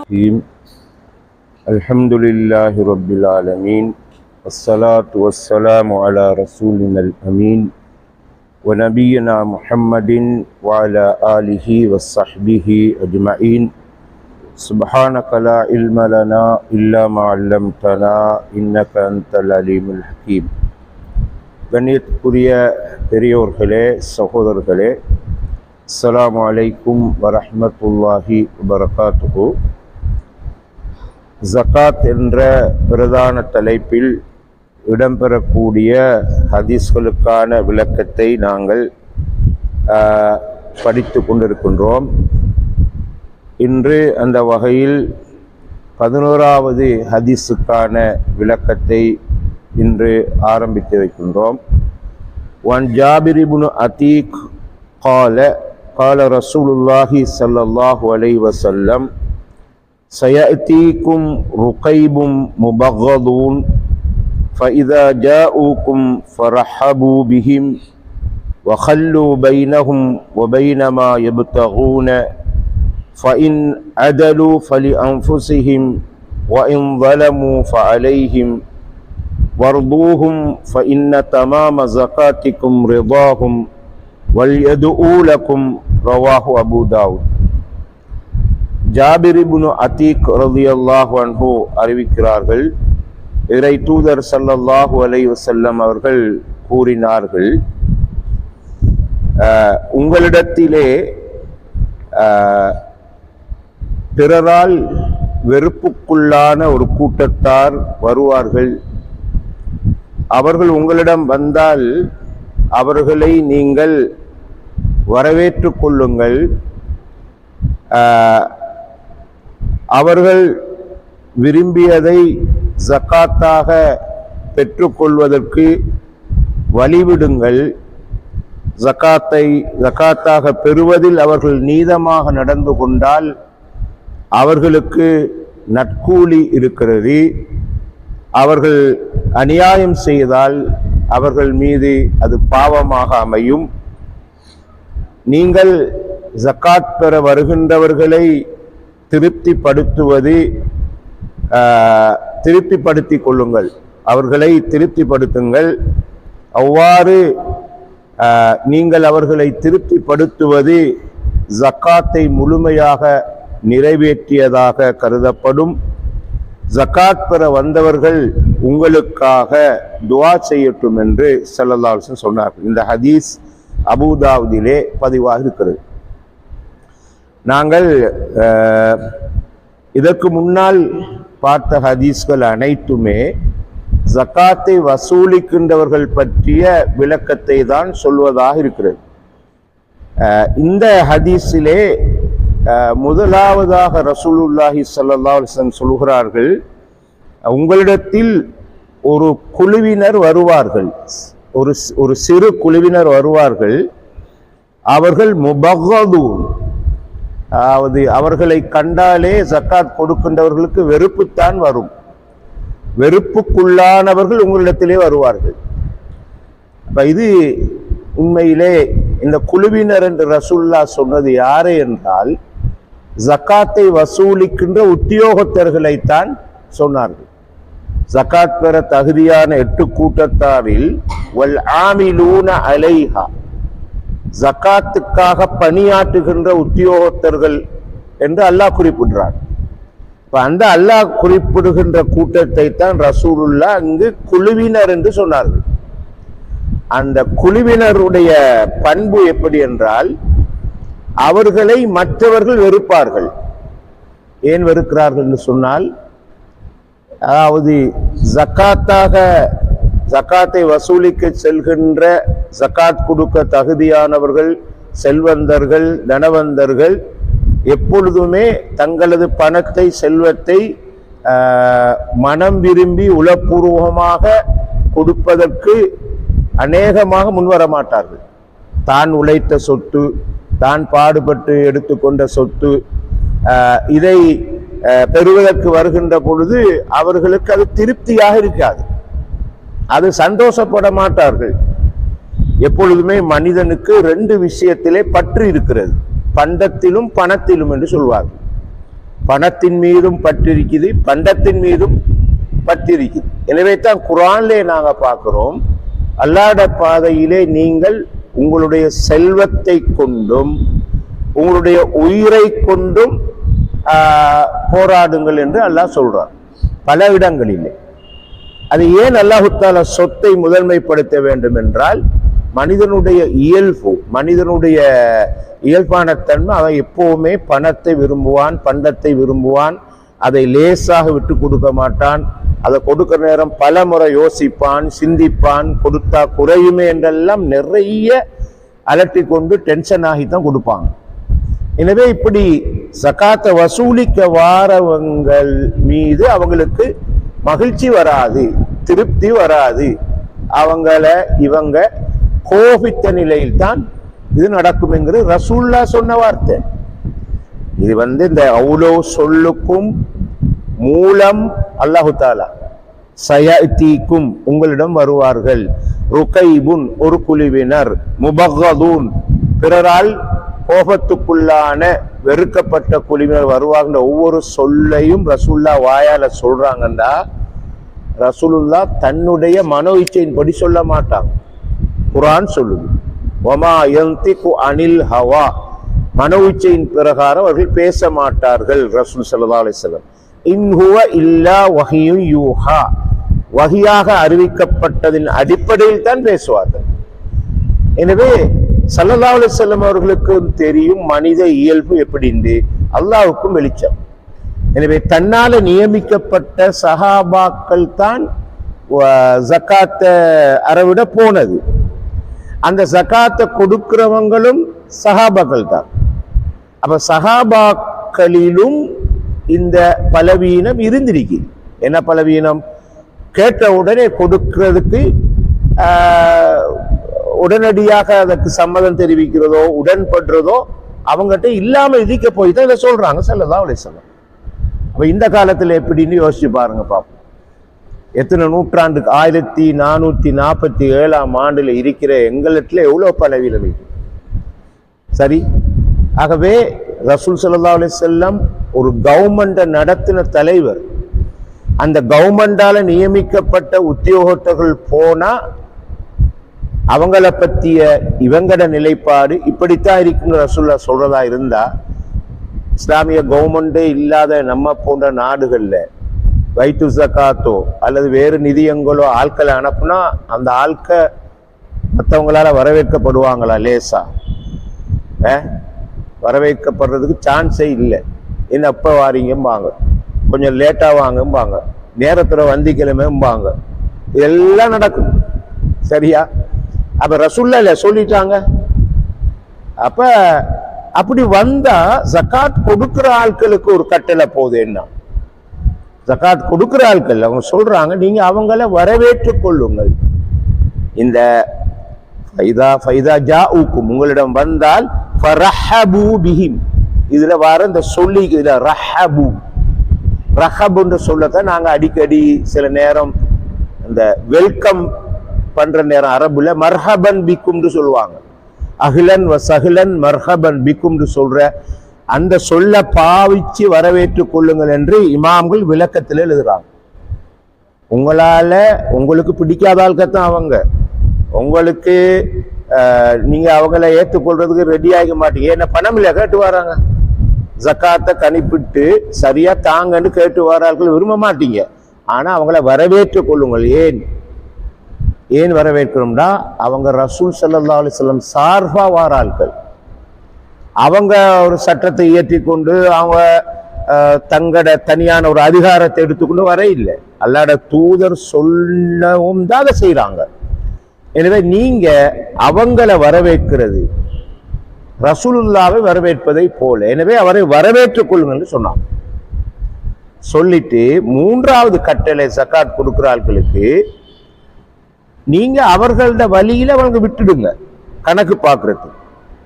الرحيم الحمد لله رب العالمين والصلاة والسلام على رسولنا الأمين ونبينا محمد وعلى آله وصحبه أجمعين سبحانك لا علم لنا إلا ما علمتنا إنك أنت العليم الحكيم. கண்ணியத்துக்குரிய பெரியோர்களே, சகோதரர்களே, அஸ்ஸலாமு அலைக்கும் வரஹ்மத்துல்லாஹி வபரகாத்துஹு. ஜகாத் என்ற பிரதான தலைப்பில் இடம்பெறக்கூடிய ஹதீஸ்களுக்கான விளக்கத்தை நாங்கள் படித்து கொண்டிருக்கின்றோம். இன்று அந்த வகையில் 11வது ஹதீஸுக்கான விளக்கத்தை இன்று ஆரம்பித்து வைக்கின்றோம். வன் ஜாபிர் இப்னு அதீக் قال رسول الله صلى الله عليه وسلم سيأتيكم رقيب مبغضون فإذا جاءوكم فرحبوا بهم وخلوا بينهم وبين ما يبتغون فإن عدلوا فلأنفسهم وإن ظلموا فعليهم وارضوهم فإن تمام زكاتكم رضاهم وَلْيَدْعُوا لَكُمْ ரவாஹு அபூ தாவூத். ஜாபிர் இப்னு அதீக் ரலியல்லாஹு அன்ஹு அறிவிக்கிறார்கள், இறை தூதர் ஸல்லல்லாஹு அலைஹி வஸல்லம் அவர்கள் கூறினார்கள், உங்களிடத்திலே பிறரால் வெறுப்புக்குள்ளான ஒரு கூட்டத்தார் வருவார்கள். அவர்கள் உங்களிடம் வந்தால் அவர்களை நீங்கள் வரவேற்றுக் கொள்ளுங்கள். அவர்கள் விரும்பியதை ஜகாத்தாக பெற்றுக்கொள்வதற்கு வழிவிடுங்கள். ஜகாத்தாக பெறுவதில் அவர்கள் நீதமாக நடந்து கொண்டால் அவர்களுக்கு நற்கூலி இருக்கிறது. அவர்கள் அநியாயம் செய்தால் அவர்கள் மீது அது பாவமாக அமையும். நீங்கள் ஜகாத் பெற வருகின்றவர்களை திருப்திப்படுத்திக் கொள்ளுங்கள், அவர்களை திருப்திப்படுத்துங்கள். அவ்வாறு நீங்கள் அவர்களை திருப்திப்படுத்துவது ஜகாத்தை முழுமையாக நிறைவேற்றியதாக கருதப்படும். ஜகாத் பெற வந்தவர்கள் உங்களுக்காக துஆ செய்யட்டும் என்று ஸல்லல்லாஹு அலைஹி வஸல்லம் சொன்னார்கள். இந்த ஹதீஸ் அபூ தாவூதிலே பதிவாக இருக்கிறது. நாங்கள் இதற்கு முன்னால் பார்த்த ஹதீஸ்கள் அனைத்துமே ஜகாத்தை வசூலிக்கின்றவர்கள் பற்றிய விளக்கத்தை தான் சொல்வதாக இருக்கிறது. இந்த ஹதீஸிலே முதலாவதாக ரசூலுல்லாஹி ஸல்லல்லாஹு அலைஹி வஸல்லம் சொல்கிறார்கள், உங்களிடத்தில் ஒரு குழுவினர் வருவார்கள், ஒரு சிறு குழுவினர் வருவார்கள். அவர்கள் முபகதூன், அதாவது அவர்களை கண்டாலே ஜகாத் கொடுக்கின்றவர்களுக்கு வெறுப்புத்தான் வரும். வெறுப்புக்குள்ளானவர்கள் உங்களிடத்திலே வருவார்கள். இது உண்மையிலே இந்த குழுவினர் என்று ரசூலுல்லாஹ் சொன்னது யாரு என்றால் ஜகாத்தை வசூலிக்கின்ற உத்தியோகத்தர்களைத்தான் சொன்னார்கள். ஜகாத் பெற தகுதியான 8 கூட்டத்தாரில் வல் ஆமிலூன அலைஹா, ஜகாத்துக்காக பணியாற்றுகின்ற உத்தியோகத்தர்கள் என்று அல்லாஹ் குறிப்பிடுறார். அந்த அல்லாஹ் குறிப்பிடுகின்ற கூட்டத்தை தான் ரசூலுல்லாஹ் அங்கு குழுவினர் என்று சொன்னார்கள். அந்த குழுவினருடைய பண்பு எப்படி என்றால் அவர்களை மற்றவர்கள் வெறுப்பார்கள். ஏன் வெறுக்கிறார்கள் என்று சொன்னால், அதாவது ஜகாத்தை வசூலிக்க செல்கின்ற ஜகாத் கொடுக்க தகுதியானவர்கள், செல்வந்தர்கள், தனவந்தர்கள் எப்பொழுதுமே தங்களது பணத்தை, செல்வத்தை மனம் விரும்பி உளப்பூர்வமாக கொடுப்பதற்கு அநேகமாக முன்வர மாட்டார்கள். தான் உழைத்த சொத்து, தான் பாடுபட்டு எடுத்துக்கொண்ட சொத்து, இதை பெறுவதற்கு வருகின்ற பொழுது அவர்களுக்கு அது திருப்தியாக இருக்காது, அது சந்தோஷப்பட மாட்டார்கள். எப்பொழுதுமே மனிதனுக்கு 2 விஷயத்திலே பற்று இருக்கிறது, பண்டத்திலும் பணத்திலும் என்று சொல்வார்கள். பணத்தின் மீதும் பற்றிருக்குது, பண்டத்தின் மீதும் பற்றிருக்குது. எனவே தான் குர்ஆனிலே நாங்க பார்க்கிறோம், அல்லாஹ்வுடைய பாதையிலே நீங்கள் உங்களுடைய செல்வத்தை கொண்டும் உங்களுடைய உயிரை கொண்டும் போராடுங்கள் என்று அல்லாஹ் சொல்றார் பல இடங்களிலே. அது ஏன் அல்லாஹ் தஆலா சொத்தை முதன்மைப்படுத்த வேண்டும் என்றால், மனிதனுடைய மனிதனுடைய இயல்பான தன்மை, அவன் எப்பவுமே பணத்தை விரும்புவான், பண்டத்தை விரும்புவான், அதை லேசாக விட்டு கொடுக்க மாட்டான். அதை கொடுக்கிற நேரம் பல முறை யோசிப்பான், சிந்திப்பான், கொடுத்தா குறையுமே என்றெல்லாம் நிறைய அலட்டி கொண்டு டென்ஷன் ஆகித்தான் கொடுப்பாங்க. எனவே இப்படி ஜகாத்தை வசூலிக்க வாரவங்கள் மீது அவங்களுக்கு மகிழ்ச்சி வராது, திருப்தி வராது. இவங்க கோபித்த நிலையில் தான் இது நடக்கும் என்கிறது ரசூலுல்லாஹ் சொன்ன வார்த்தை. இது இந்த அவ்வளோ சொல்லுக்கும் மூலம் அல்லாஹு தஆலா சயஅதீக்கும் உங்களிடம் வருவார்கள், ருகைபுன் ஒரு குழுவினர், முபகதூன் பிறரால் கோபத்துக்குள்ளான வெறுக்கப்பட்ட குழுவினர் வருவாங்க. ஒவ்வொரு சொல்லையும் ரசூலுல்லாஹ் வாயால சொல்றாங்கண்டா, ரசூலுல்லாஹ் தன்னுடைய மனோ இச்சையின்படி சொல்ல மாட்டாங்க. குர்ஆன் சொல்லுது, வமா யன்திகு அனில் ஹவா, மனோ இச்சையின் பிரகாரம் அவர்கள் பேச மாட்டார்கள். ரசூல் ஸல்லல்லாஹு அலைஹி வஸல்லம் இன் ஹுவ இல்லா வஹியு யூஹா, வஹியாக அறிவிக்கப்பட்டதின் அடிப்படையில் தான் பேசுவார்கள். எனவே ஸல்லல்லாஹு அலைஹி வஸல்லம் அவர்களுக்கும் தெரியும் மனித இயல்பு எப்படின்னு, அல்லாஹ்வுக்கும் வெளிச்சம். எனவே தன்னால நியமிக்கப்பட்ட சஹாபாக்கள் தான் ஜகாத்தை அறவிட போனது. அந்த ஜகாத்தை கொடுக்கிறவங்களும் சஹாபாக்கள் தான். அப்ப சஹாபாக்களிலும் இந்த பலவீனம் இருந்திருக்கு. என்ன பலவீனம்? கேட்ட உடனே கொடுக்கிறதுக்கு உடனடியாக அதற்கு சம்மதம் தெரிவிக்கிறதோ உடன்படுறதோ அவங்ககிட்ட இல்லாம இருக்க போய் தான் இதை சொல்றாங்க ஸல்லல்லாஹு அலைஹி வஸல்லம். அப்ப இந்த காலத்துல எப்படின்னு யோசிச்சு பாருங்க பாப்போம். எத்தனை நூற்றாண்டுக்கு 1447 இருக்கிற எங்களிடத்துல எவ்வளவு பலவீனம் இருக்கு. சரி, ஆகவே ரசூல் ஸல்லல்லாஹு அலைஹி வஸல்லம் ஒரு கவர்மெண்ட்டை நடத்தின தலைவர். அந்த கவர்மெண்டால நியமிக்கப்பட்ட உத்தியோகத்தர்கள் போனா அவங்கள பற்றிய இவங்கட நிலைப்பாடு இப்படித்தான் இருக்குன்னு ரசூலுல்லாஹ் சொல்றதா இருந்தா, இஸ்லாமிய கவர்மெண்டே இல்லாத நம்ம போன்ற நாடுகள்ல வைத்து ஜகாத்தோ அல்லது வேறு நிதியங்களோ ஆட்களை அனுப்புனா அந்த ஆட்க மற்றவங்களால வரவேற்கப்படுவாங்களா? லேசா வரவேற்கப்படுறதுக்கு சான்ஸே இல்லை. என்ன அப்போ வாரீங்கம்பாங்க, கொஞ்சம் லேட்டா வாங்கம்பாங்க, நேரத்துல வந்திக்கிழமைம்பாங்க, இதெல்லாம் நடக்கும். சரியா? அப்ப ரசூலுல்லாஹ் சொல்லிட்டாங்க. அப்ப அப்படி வந்தா ஜகாத் கொடுக்கிற ஆட்களுக்கு ஒரு கட்டளை போகுது. என்ன ஜகாத் கொடுக்கிற ஆட்கள் அவங்க சொல்றாங்க, நீங்க அவங்கள வரவேற்றுக் கொள்ளுங்கள். இந்த ஃபைதா ஜாஊக்கும் உங்களிடம் வந்தால் ஃபரஹபு பிஹிம், இதுல வர இந்த சொல்லி இதுல ரஹபுன்ற சொல்லத்தான் நாங்க அடிக்கடி சில நேரம் இந்த வெல்கம் பண்ற நேரம் அரபுல மர்ஹபன் பிக்கும்னு சொல்லுவாங்க. அஹ்லன் வ சஹ்லன் மர்ஹபன் பிக்கும்னு சொல்ற அந்த சொல்ல பாவிச்சு வரவேற்றுக் கொள்ளுங்கள் என்று இமாம்கள் விளக்கத்தில் எழுதுறாங்க. உங்களுக்கு பிடிக்காத ஆள்கத்தான் அவங்க, உங்களுக்கு நீங்க அவங்கள ஏற்றுக்கொள்றதுக்கு ரெடி ஆக மாட்டீங்க. என்ன பணம் இல்லையா கேட்டு வராங்க, ஜக்காத்தை கணிப்பிட்டு சரியா தாங்கன்னு கேட்டு வரார்கள், விரும்ப மாட்டீங்க. ஆனா அவங்கள வரவேற்றுக் கொள்ளுங்கள். ஏன் வரவேற்கிறோம்னா அவங்க ரசூல் ஸல்லல்லாஹு அலைஹி வஸல்லம் சார்பா வாரார்கள். அவங்க ஒரு சட்டத்தை இயற்றி கொண்டு அவங்க தங்கட தனியான ஒரு அதிகாரத்தை எடுத்துக்கொண்டு வர இல்லை, அல்லாஹ்வுடைய தூதர் சொல்லவும் தான் அதை செய்யறாங்க. எனவே நீங்க அவங்கள வரவேற்கிறது ரசூலுல்லாஹ்வை வரவேற்பதை போல, எனவே அவரை வரவேற்றுக் கொள்ளுங்கள் சொன்னாங்க. சொல்லிட்டு மூன்றாவது கட்டளை ஜகாத் கொடுக்கிற ஆட்களுக்கு, நீங்க அவர்களோட வழியில அவங்க விட்டுடுங்க கணக்கு பார்க்கறது.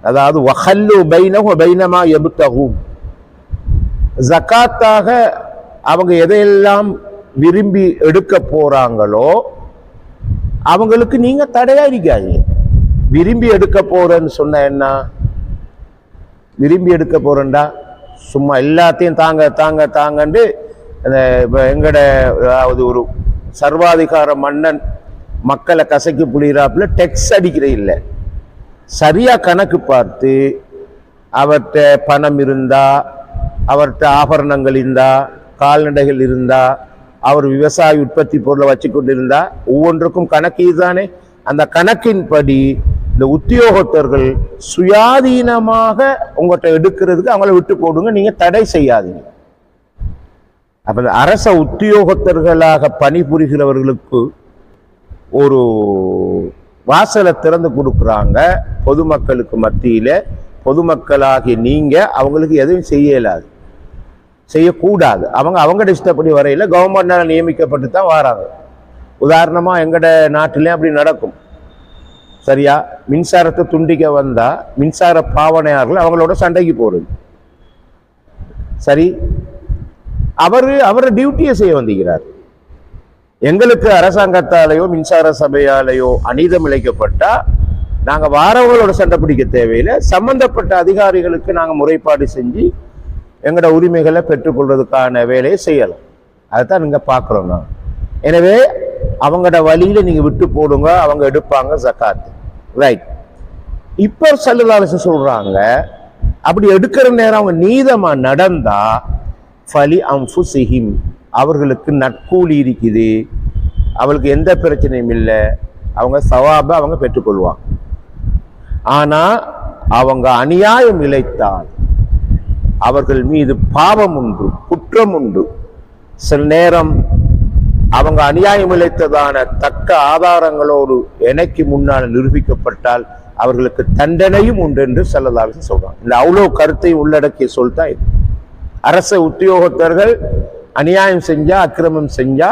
அதாவது வஹல்லு பைனஹு வ பைனமா யப்தஹூன், ஜகாத்தாக அவங்க எதையெல்லாம் விரும்பி எடுக்க போறாங்களோ அவங்களுக்கு நீங்க தடையா இருக்காது. விரும்பி எடுக்க போறேன்னு சொன்ன என்ன? விரும்பி எடுக்க போறேன்டா சும்மா எல்லாத்தையும் தாங்க தாங்க தாங்கண்டு இப்போ எங்கட அதாவது ஒரு சர்வாதிகார மன்னன் மக்களை கசக்கி புளிகிறாப்புல டெக்ஸ் அடிக்கிற இல்லை, சரியா கணக்கு பார்த்து அவர்கிட்ட பணம் இருந்தா, அவர்கிட்ட ஆபரணங்கள் இருந்தா, கால்நடைகள் இருந்தா, அவர் விவசாய உற்பத்தி பொருளை வச்சு கொண்டு இருந்தா, ஒவ்வொன்றுக்கும் கணக்கு இதுதானே. அந்த கணக்கின்படி இந்த உத்தியோகத்தர்கள் சுயாதீனமாக உங்கள்கிட்ட எடுக்கிறதுக்கு அவங்கள விட்டு போடுங்க, நீங்க தடை செய்யாதீங்க. அப்ப அரச உத்தியோகத்தர்களாக பணிபுரிகிறவர்களுக்கு ஒரு வாசலை திறந்து கொடுக்குறாங்க. பொதுமக்களுக்கு மத்தியில பொதுமக்களாகி நீங்க அவங்களுக்கு எதுவும் செய்யலாது, செய்யக்கூடாது. அவங்கட இஷ்டப்படி வரையில கவர்மெண்டால நியமிக்கப்பட்டு தான் வராங்க. உதாரணமா எங்கட நாட்டிலே அப்படி நடக்கும். சரியா, மின்சாரத்தை துண்டிக்க வந்தா மின்சார பாவனையாளர்கள் அவங்களோட சண்டைக்கு போறது. சரி, அவரு டியூட்டியை செய்ய வந்திருக்கிறார். எங்களுக்கு அரசாங்கத்தாலேயோ மின்சார சபையாலேயோ அநீதம் இழைக்கப்பட்டா நாங்க வாரவங்களோட சண்டை பிடிக்க தேவையில்லை, சம்பந்தப்பட்ட அதிகாரிகளுக்கு நாங்க முறைப்பாடு செஞ்சு எங்களோட உரிமைகளை பெற்றுக்கொள்றதுக்கான வேலையை செய்யலாம். அதுதான் நீங்க பாக்குறோம். நான் எனவே அவங்களோட வழியில நீங்க விட்டு போடுங்க, அவங்க எடுப்பாங்க ஜகாத். ரைட். இப்ப ஸல்லல்லாஹு அலைஹி வஸல்லம் சொல்றாங்க, அப்படி எடுக்கிற நேரம் அவங்க நீதமா நடந்தா ஃபலி அன்ஃபுஸிஹிம், அவர்களுக்கு நற்கூலி இருக்குது, அவளுக்கு எந்த பிரச்சனையும் இல்லை, அவங்க சவாபை அவங்க பெற்றுக்கொள்வாங்க. ஆனா அவங்க அநியாயம் இழைத்தால் அவர்கள் மீது பாவம் உண்டு, குற்றம் உண்டு. சில நேரம் அவங்க அநியாயம் இழைத்ததான தக்க ஆதாரங்களோடு எனக்கு முன்னால் நிரூபிக்கப்பட்டால் அவர்களுக்கு தண்டனையும் உண்டு என்று ஸல்லல்லாஹு அலைஹி வஸல்லம் சொல்றாங்க. இந்த அவ்வளவு கருத்தை உள்ளடக்கிய சொல் தான் இது. அரச உத்தியோகத்தர்கள் அநியாயம் செஞ்சா, அக்கிரமம் செஞ்சா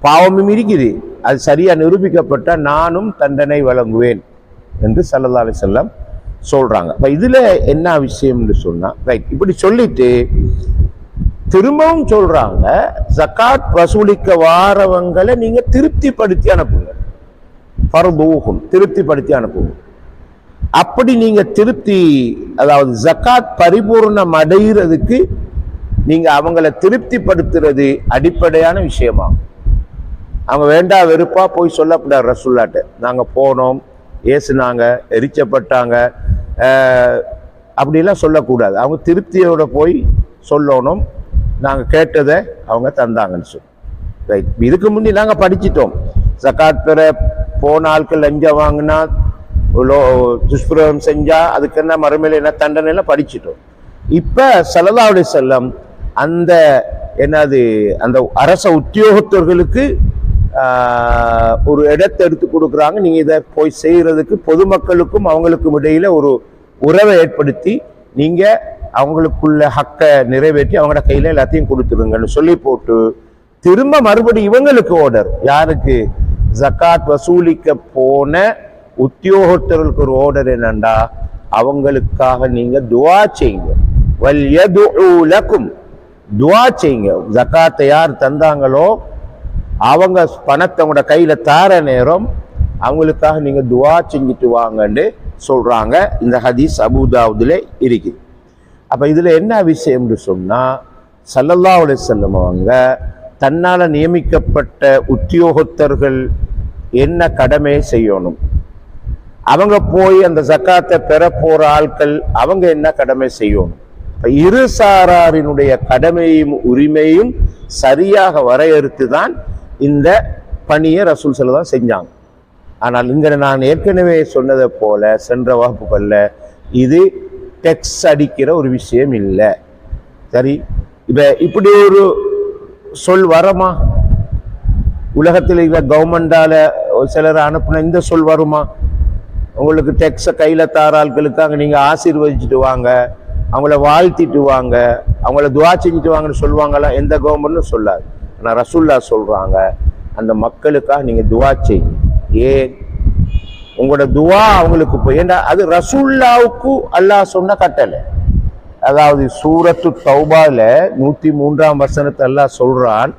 பாவமும் இருக்குது, அது சரியா நிரூபிக்கப்பட்ட நானும் தண்டனை வழங்குவேன் என்று ஸல்லல்லாஹு அலைஹி வஸல்லம் சொல்றாங்க. அப்ப இதுல என்ன விஷயம்னு சொன்னா, ரைட், இப்படி சொல்லிட்டு திரும்பவும் சொல்றாங்க, ஜகாத் வசூலிக்க வாரவங்களை நீங்க திருப்திப்படுத்தி அனுப்புங்க, ஃபர்தூஹும், திருப்திப்படுத்தி அனுப்புங்க. அப்படி நீங்க திருப்தி, அதாவது ஜகாத் பரிபூர்ணம் அடைகிறதுக்கு நீங்க அவங்கள திருப்திப்படுத்துறது அடிப்படையான விஷயமா. அவங்க வேண்டா வெறுப்பா போய் சொல்லப்படாது ரசூலுல்லாஹ்ட்ட, நாங்க போனோம், ஏசுனாங்க, எரிச்சப்பட்டாங்க, அப்படிலாம் சொல்லக்கூடாது. அவங்க திருப்தியோட போய் சொல்லணும், நாங்க கேட்டதை அவங்க தந்தாங்கன்னு சொல்லி. ரைட். இதுக்கு முன்னே நாங்க படிச்சிட்டோம், ஜகாத் பெற போன ஆட்கள் லஞ்சம் வாங்கினா, துஷ்பிரயோகம் செஞ்சா அதுக்கு என்ன மறுமையில என்ன தண்டனை எல்லாம் படிச்சிட்டோம். இப்ப ஸல்லல்லாஹு அலைஹி வஸல்லம் அந்த என்னது அந்த அரச உத்தியோகத்தர்களுக்கு ஒரு இடத்தை எடுத்து கொடுக்குறாங்க. நீங்க இதை போய் செய்யறதுக்கு பொதுமக்களுக்கும் அவங்களுக்கும் இடையில ஒரு உறவை ஏற்படுத்தி நீங்க அவங்களுக்குள்ள ஹக்க நிறைவேற்றி அவங்களோட கையில எல்லாத்தையும் கொடுத்துருங்கன்னு சொல்லி போட்டு திரும்ப மறுபடி இவங்களுக்கு ஓர்டர். யாருக்கு? ஜகாத் வசூலிக்க போன உத்தியோகத்தர்களுக்கு ஒரு ஓர்டர் என்னண்டா, அவங்களுக்காக நீங்க துஆ செய்யுங்க. வல்யதுஉ லக்கும், துஆ செய்யுங்க. ஜகாத்தை யார் தந்தாங்களோ அவங்க பணத்தை உங்களோட கையில தார நேரம் அவங்களுக்காக நீங்க துஆ செஞ்சுட்டு வாங்கன்னு சொல்றாங்க. இந்த ஹதீஸ் அபூதாவுதுல இருக்குது. அப்ப இதுல என்ன விஷயம்னு சொன்னா, ஸல்லல்லாஹு அலைஹி வஸல்லம் அவங்க தன்னால நியமிக்கப்பட்ட உத்தியோகத்தர்கள் என்ன கடமை செய்யணும், அவங்க போய் அந்த ஜகாத்தை பெற போற ஆட்கள் அவங்க என்ன கடமை செய்யணும், இரு சாராரினுடைய கடமையும் உரிமையும் சரியாக வரையறுத்து தான் இந்த பணியை ரசூல் ஸல்லல்லாஹு அலைஹி வஸல்லம் செஞ்சாங்க. ஆனால் இங்க நான் ஏற்கனவே சொன்னதை போல சென்ற வகுப்புகள்ல இது டெக்ஸ் அடிக்கிற ஒரு விஷயம் இல்லை. சரி, இப்படி ஒரு சொல் வரமா? உலகத்தில் இருக்கிற கவர்மெண்டால சிலர் அனுப்புன இந்த சொல் வருமா? உங்களுக்கு டெக்ஸை கையில தாராள்களுக்காக நீங்க ஆசீர்வதிச்சுட்டு வாங்க, அவங்கள வாழ்த்திட்டு வாங்க, அவங்கள துஆ செஞ்சுட்டு வாங்கன்னு சொல்லுவாங்களா? எந்த கவர்மெண்ட்டும் சொல்லாது. ஆனா ரசூலுல்லாஹ் சொல்றாங்க, அந்த மக்களுக்காக நீங்க துஆ செய்யுங்க. ஏன்? உங்களோட துஆ அவங்களுக்கு போய், ஏண்டா அது ரசூலுல்லாஹ்வுக்கு அல்லாஹ் சொன்ன கட்டளை. அதாவது சூரத்து தௌபால 103ஆம் வசனத்தை அல்லாஹ் சொல்றான்,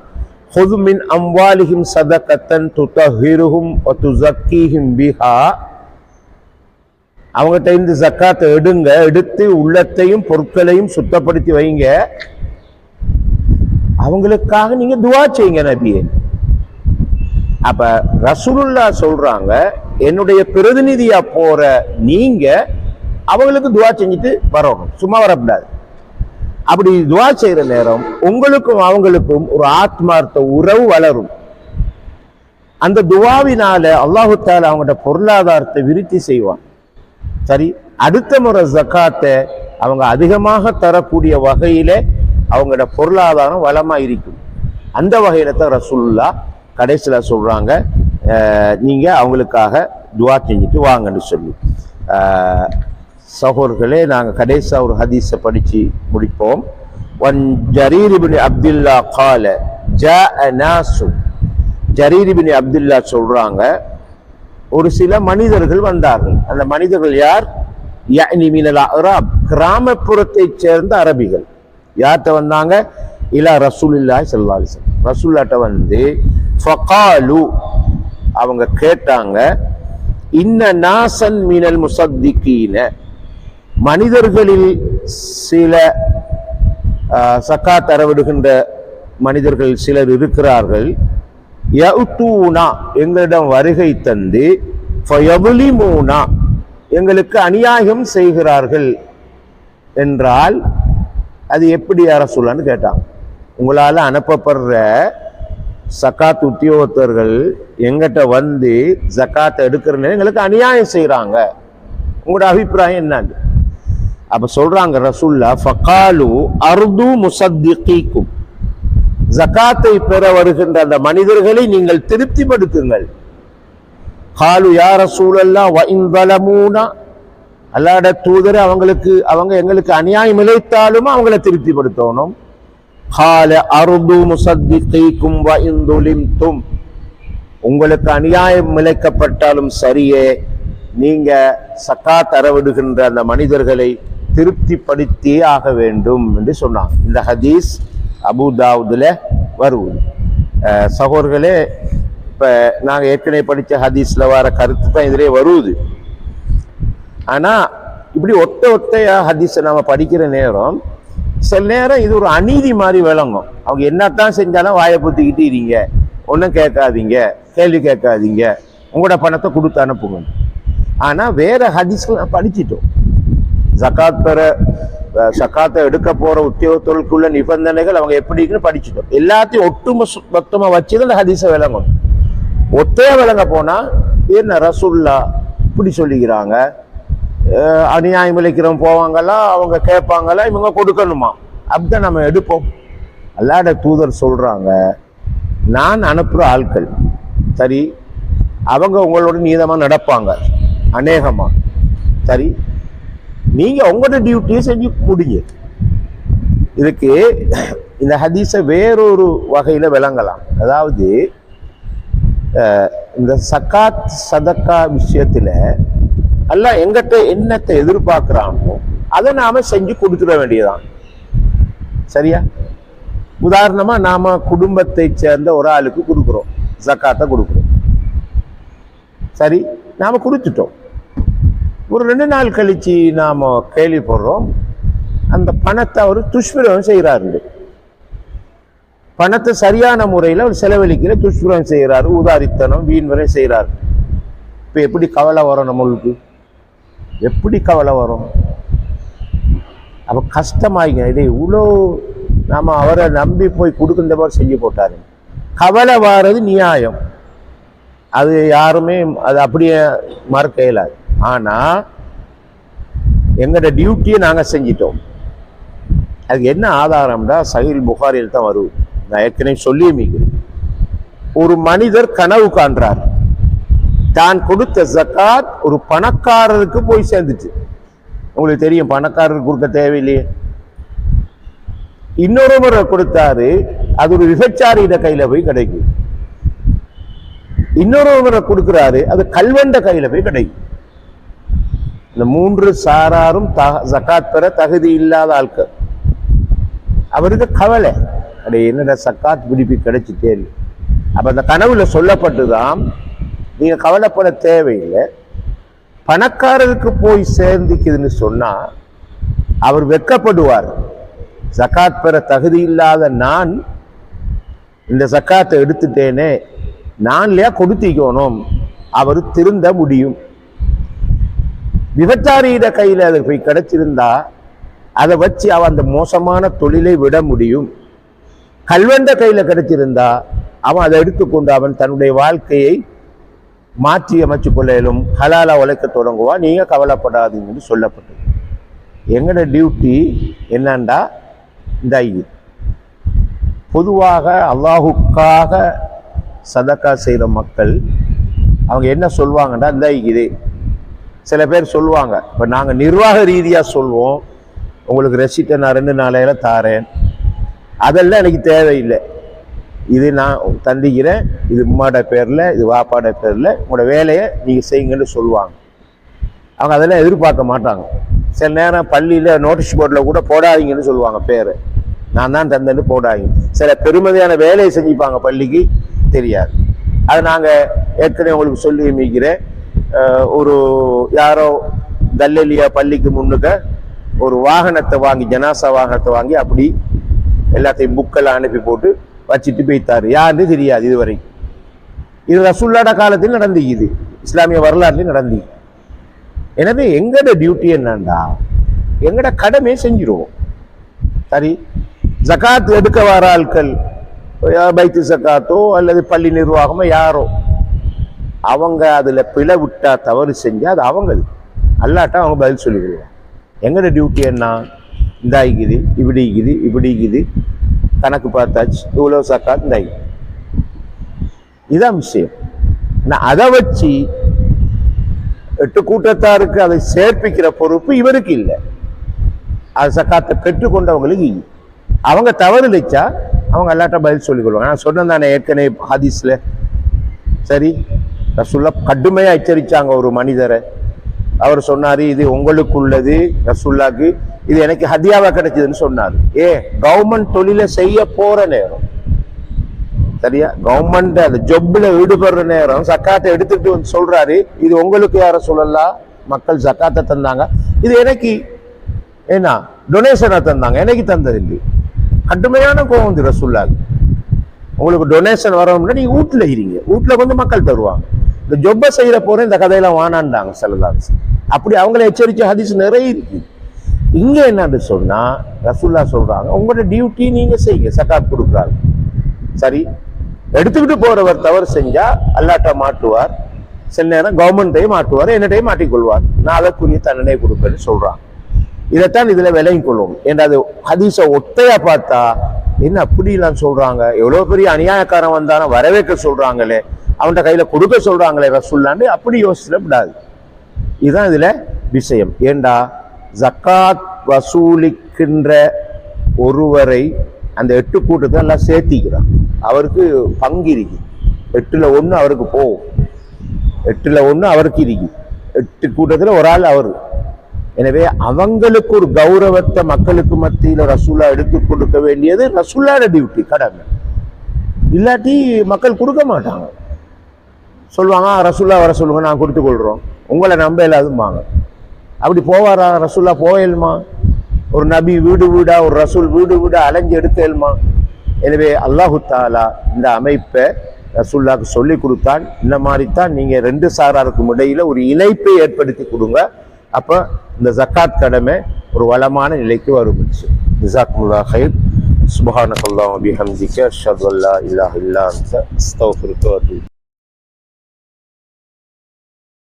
خذ من أموالهم صدقة تطهرهم وتزكيهم بها. அவங்ககிட்ட இருந்து ஜக்காத்தை எடுங்க, எடுத்து உள்ளத்தையும் பொருட்களையும் சுத்தப்படுத்தி வைங்க, அவங்களுக்காக நீங்க துவா செய்யுங்க நபியே. அப்ப ரசூலுல்லாஹ் சொல்றாங்க, என்னுடைய பிரதிநிதியா போற நீங்க அவங்களுக்கு துவா செஞ்சுட்டு வரணும், சும்மா வரக்கூடாது. அப்படி துவா செய்யற நேரம் உங்களுக்கும் அவங்களுக்கும் ஒரு ஆத்மார்த்த உறவு வளரும். அந்த துவாவினால அல்லாஹு தஆலா அவங்களோட பொருளாதாரத்தை விருத்தி செய்வான். சரி, அடுத்த முறை ஜக்காத்தை அவங்க அதிகமாக தரக்கூடிய வகையில அவங்களோட பொருளாதாரம் வளமா இருக்கும். அந்த வகையில தான் ரசூலுல்லாஹ் கடைசியில சொல்றாங்க, நீங்க அவங்களுக்காக துவா செஞ்சுட்டு வாங்கன்னு சொல்லி. சகோதரர்களே, நாங்க கடைசியா ஒரு ஹதீஸை படிச்சு முடிப்போம். வன் ஜரீர் இப்னு அப்துல்லா கால ஜாஅ நாசு, ஜரீர் இப்னு அப்துல்லா சொல்றாங்க, ஒரு சில மனிதர்கள் வந்தார்கள். அந்த மனிதர்கள் யார்? யஅனி மினல் அஅராப், கிராமப்புறத்தை சேர்ந்த அரபிகள். யார்கிட்ட வந்தாங்க? இலா ரசூலுல்லாஹி ஸல்லல்லாஹு அலைஹி வஸல்லம், ரசூலுல்லாஹ்ட்ட வந்து ஃபகாலு, அவங்க கேட்டாங்க, இன்ன நாசன் மினல் முஸத்திகீன, மனிதர்களில் சில சக்காத் அறவிடுகின்ற மனிதர்கள் சிலர் இருக்கிறார்கள், யஉதூனா, எங்களிடம் வருகை தந்து, ஃபயظலிமூனா, எங்களுக்கு அநியாயம் செய்கிறார்கள் என்றால் அது எப்படி யா ரசூலுல்லாஹ்னு கேட்டாங்க. உங்களால அனுப்பப்படுற சக்காத் உத்தியோகத்தர்கள் எங்கிட்ட வந்து ஜக்காத்தை எடுக்கிறன்னு எங்களுக்கு அநியாயம் செய்யறாங்க, உங்களோட அபிப்பிராயம் என்னன்னு? அப்ப சொல்றாங்க ரசூலுல்லாஹ், ஃபகாலு அர்து முஸத்திகீக்கும், ஜக்காத்தை பெற வருகின்ற அந்த மனிதர்களை நீங்கள் திருப்திப்படுத்துங்கள். காலு யா ரசூலல்லாஹ் வ இன் ஸலமூனா, அல்லாஹ்வுடைய தூதரே, அவங்க எங்களுக்கு அநியாயம் இழைத்தாலும் அவங்கள திருப்திப்படுத்தணும். கால அர்து முஸத்திகீக்கும் வ இன் ஸுலிம்தும், உங்களுக்கு அநியாயம் இழைக்கப்பட்டாலும் சரியே, நீங்க சக்காத் அறவிடுகின்ற அந்த மனிதர்களை திருப்திப்படுத்தியே ஆக வேண்டும் என்று சொன்னாங்க. இந்த ஹதீஸ் அபூ தாவூதுல வருவது. சகோதரர்களே, இப்ப நாங்க ஏற்கனவே படிச்ச ஹதீஸ்ல வர கருத்து தான் இதிலே வருவது. ஆனா இப்படி ஒத்தையா ஹதீஸை நாம படிக்கிற நேரம் சில நேரம் இது ஒரு அநீதி மாதிரி விளங்கும். அவங்க என்னத்தான் செஞ்சாலும் வாயை புத்திக்கிட்டு இருங்க, ஒன்றும் கேட்காதீங்க, கேள்வி கேட்காதீங்க, உங்களோட பணத்தை கொடுத்து அனுப்புங்க. ஆனா வேற ஹதீஸ்கள் படிச்சிட்டோம். சக்காத்தை எடுக்க போற உத்தியோகத்தொழிலுக்குள்ள நிபந்தனைகள் அவங்க எப்படின்னு படிச்சுட்டோம். எல்லாத்தையும் ஒட்டுமொத்தமா வச்சுதான் இந்த ஹதீஸை விளங்கும். ஒத்தையா விளங்க போனா என்ன ரசூலுல்லாஹ் இப்படி சொல்லிக்கிறாங்க, அநியாயம் இழைக்கிறவங்க போவாங்களா, அவங்க கேட்பாங்களா, இவங்க கொடுக்கணுமா, அப்படிதான் நம்ம எடுப்போம். அல்லாஹ்வுடைய தூதர் சொல்றாங்க, நான் அனுப்புற ஆட்கள் சரி, அவங்க உங்களோட நீதமா நடப்பாங்க அநேகமா, சரி, நீங்க உங்களோட டியூட்டியை செஞ்சு முடிங்க. இதுக்கு இந்த ஹதீஸை வேறொரு வகையில விளங்கலாம். அதாவது இந்த சக்காத் சதக்கா விஷயத்துல அல்லாஹ் எங்கிட்ட என்னத்தை எதிர்பார்க்கிறானோ அதை நாம செஞ்சு கொடுத்துட வேண்டியதான். சரியா? உதாரணமா நாம குடும்பத்தை சேர்ந்த ஒரு ஆளுக்கு கொடுக்குறோம், ஜக்காத்தை கொடுக்குறோம். சரி, நாம கொடுத்துட்டோம். ஒரு 2 நாள் கழிச்சு நாம கேள்விப்படுறோம், அந்த பணத்தை அவர் துஷ்பிரயோகம் செய்கிறாரு. பணத்தை சரியான முறையில் அவர் செலவழிக்கிற துஷ்பிரயோகம் செய்கிறாரு, உதாரித்தனம் வீண் வரை செய்கிறாரு. இப்ப எப்படி கவலை வரும் நம்மளுக்கு? எப்படி கவலை வரும்? அப்ப கஷ்டமாயிங்க, இதை இவ்வளோ நாம அவரை நம்பி போய் கொடுக்கின்ற மாதிரி செஞ்சு போட்டாரு. கவலை வாரது நியாயம், அது யாருமே அது அப்படியே மறுக்க இயலாது. ஆனா எங்களோட டியூட்டியை நாங்க செஞ்சிட்டோம். அதுக்கு என்ன ஆதாரம்டா? சஹீஹ் புகாரியில் தான் வருது. நான் ஏற்கனவே சொல்லியிருக்கிறேன். ஒரு மனிதர் கனவு காண்றார், தான் கொடுத்த ஜக்காத் ஒரு பணக்காரருக்கு போய் சேர்ந்துச்சு. உங்களுக்கு தெரியும், பணக்காரருக்கு கொடுக்க தேவையில்லையே. இன்னொரு முறை கொடுத்தாரு, அது ஒரு விபச்சாரியிட கையில போய் கிடைக்கும். இன்னொரு முறை கொடுக்கிறாரு, அது கல்வெண்ட கையில போய் கிடைக்கும். இந்த 3 சாராரும் ஜக்காத் பெற தகுதி இல்லாத ஆட்கள். அவருக்கு கவலை, அடே என்னடா சக்காத் பிடிப்பி கிடைச்சிட்டே. அப்ப அந்த கனவுல சொல்லப்பட்டுதான், நீங்க கவலைப்பட தேவையில்லை, பணக்காரருக்கு போய் சேர்ந்துக்குதுன்னு சொன்னா அவர் வெட்கப்படுவார். ஜகாத் பெற தகுதி இல்லாத நான் இந்த ஜக்காத்தை எடுத்துட்டேனே, நான்லையா கொடுத்திக்கணும், அவர் திருந்த முடியும். விபச்சாரியிட கையில் அது போய் கிடைச்சிருந்தா அதை வச்சு அவன் அந்த மோசமான தொழிலை விட முடியும். கல்வெண்ட கையில கிடைச்சிருந்தா அவன் அதை எடுத்துக்கொண்டு அவன் தன்னுடைய வாழ்க்கையை மாற்றி அமைச்சு கொள்ளும், ஹலாலா உழைக்க தொடங்குவான். நீங்க கவலைப்படாதீங்கன்னு சொல்லப்பட்டது. எங்கட டியூட்டி என்னண்டா, இந்த பொதுவாக அல்லாஹுக்காக சதக்கா செய்கிற மக்கள் அவங்க என்ன சொல்லுவாங்கடா, இந்த இது சில பேர் சொல்லுவாங்க, இப்போ நாங்கள் நிர்வாக ரீதியாக சொல்வோம், உங்களுக்கு ரெசிப்டை நான் 2 நாளையில தாரேன், அதெல்லாம் எனக்கு தேவையில்லை, இது நான் தந்திக்கிறேன், இது உம்மாட பேரில், இது வாப்பாட பேரில், உங்களோட வேலையை நீங்கள் செய்யுங்கன்னு சொல்லுவாங்க. அவங்க அதெல்லாம் எதிர்பார்க்க மாட்டாங்க. சில நேரம் பள்ளியில் நோட்டீஸ் போர்டில் கூட போடாதீங்கன்னு சொல்லுவாங்க, பேர் நான் தான் தந்தேன்னு போடாதீங்க. சில பெருமதியான வேலையை செஞ்சுப்பாங்க, பள்ளிக்கு தெரியாது. அது நாங்கள் ஏற்கனவே உங்களுக்கு சொல்லி மிக்கிறேன். ஒரு யாரோ தல்லலியா பள்ளிக்கு முன்னுக்க ஒரு வாகனத்தை வாங்கி, ஜனாசா வாகனத்தை வாங்கி அப்படி எல்லாத்தையும் புக்கெல்லாம் அனுப்பி போட்டு வச்சுட்டு போய்த்தாரு. யாருன்னு தெரியாது இதுவரை. இது ரசூலுல்லாஹ் காலத்தில் நடந்துக்குது, இஸ்லாமிய வரலாறுலையும் நடந்து. எனவே எங்கட டியூட்டி என்னண்டா, எங்கட கடமை செஞ்சிருவோம். சரி, ஜகாத் எடுக்க வர ஆட்கள், பைத்து ஜகாத்தோ அல்லது பள்ளி நிர்வாகமோ யாரோ, அவங்க அதுல பிழை விட்டா, தவறு செஞ்சா அது அவங்க, அல்லாட்டா அவங்க பதில் சொல்லிடுவாங்க. எங்கட டியூட்டி என்ன, இந்தாய்க்குது, இப்படிக்குது, இப்படிக்குது, கணக்கு பார்த்தாச்சு, இவ்வளோ ஜகாத் இந்தாய், இதான் விஷயம். நான் அதை வச்சு 8 கூட்டத்தாருக்கு அதை சேர்ப்பிக்கிற பொறுப்பு இவருக்கு இல்லை. அது ஜகாத்தை பெற்றுக்கொண்டவங்களுக்கு அவங்க தவறு இல்லைச்சா அவங்க எல்லாட்ட பதில் சொல்லிக் கொள்வாங்க. நான் சொன்னேன் தானே ஏற்கனவே ஹதீஸ்ல. சரி, ரசூலுல்லாஹ் கடுமையா எச்சரிச்சாங்க ஒரு மனிதரை. அவர் சொன்னாரு, இது உங்களுக்கு உள்ளது, ரசூலுல்லாஹ்க்கு இது எனக்கு ஹதியாவா கிடைச்சதுன்னு சொன்னாரு. கவர்மெண்ட் தொழிலை செய்ய போற நேரம், சரியா, கவர்மெண்ட் அந்த ஜொப்ல ஈடுபடுற நேரம் ஜக்காத்தை எடுத்துட்டு வந்து சொல்றாரு, இது உங்களுக்கு யார சொல்லலாம், மக்கள் ஜக்காத்தை தந்தாங்க, இது எனக்கு என்ன டொனேஷனை தந்தாங்க, எனக்கு தந்தது இல்லை. கடுமையான கோவம் வந்து ரசூலுல்லாஹ். உங்களுக்கு டொனேஷன் வரணும்னா நீங்க வீட்டுல இருங்க, வீட்டுல வந்து மக்கள் தருவாங்க. இந்த ஜொப்பை செய்யற போற இந்த கதையெல்லாம் வானாண்டாங்க ஸல்லல்லாஹு. அப்படி அவங்களை எச்சரிச்ச ஹதீஸ் நிறைய இருக்கு. இங்க என்னன்னு சொன்னா ரசூலுல்லாஹ் சொல்றாங்க, உங்களோட டியூட்டி நீங்க செய்யுங்க, ஜகாத் கொடுக்குறாங்க. சரி, எடுத்துக்கிட்டு போறவர் தவறு செஞ்சா அல்லாட்ட மாட்டுவார், சில நேரம் கவர்மெண்ட்டையும் மாட்டுவார், என்னட்டையும் மாட்டிக்கொள்வார், நான் அதற்குரிய தண்டனை கொடுப்பேன்னு சொல்றாங்க. இதைத்தான் இதுல விலகி கொள்வோம். ஏன்னா அது ஹதீஸ ஒத்தையா பார்த்தா என்ன அப்படிலாம் சொல்றாங்க, எவ்வளவு பெரிய அநியாயக்காரன் வந்தானே வரவேற்க சொல்றாங்களே, அவன்கிட்ட கையில கொடுக்க சொல்றாங்களே ரசூலுல்லாஹ், அப்படி யோசிச்சுட விடாது. இதுதான் இதுல விஷயம். ஏண்டா ஜக்காத் வசூலிக்கின்ற ஒருவரை அந்த 8 கூட்டத்தை எல்லாம் சேர்த்திக்கிறான், அவருக்கு பங்கு இருக்கு. 8ல் 1 அவருக்கு போகும், 8ல் 1 அவருக்கு இருக்கு, 8 கூட்டத்துல ஒரு ஆள் அவரு. எனவே அவங்களுக்கு ஒரு கௌரவத்தை மக்களுக்கு மத்தியில ரசூலுல்லாஹ் எடுத்து கொடுக்க வேண்டியது ரசூலுல்லாஹ் டியூட்டி, கடமை. இல்லாட்டி மக்கள் கொடுக்க மாட்டாங்க. சொல்லுவாங்க, ரசூலுல்லாஹ் வர சொல்லுங்க, நான் கொடுத்து கொள்றோம், உங்களை நம்ப இல்லாதும்பாங்க. அப்படி போவாரா ரசூலுல்லாஹ்? போயல்மா? ஒரு நபி வீடு வீடா, ஒரு ரசூல் வீடு வீடா அலைஞ்சு எடுக்கலுமா? எனவே அல்லாஹு தஆலா இந்த அமைப்பை ரசூலுல்லாஹ்க்கு சொல்லி கொடுத்தான். இந்த மாதிரி தான் நீங்க 2 சாராருக்கும் இடையில ஒரு இணைப்பை ஏற்படுத்தி கொடுங்க. அப்ப இந்த ஜக்காத் கடமை ஒரு வளமான நிலைக்கு வரும். ஜஸாக்குமுல்லாஹ் கைர். சுப்ஹானக்கல்லாஹு வபிஹம்திக அஷ்ஹது அல்லா இலாஹா இல்லா அன்த அஸ்தக்ஃபிருக வ அத்தூபு.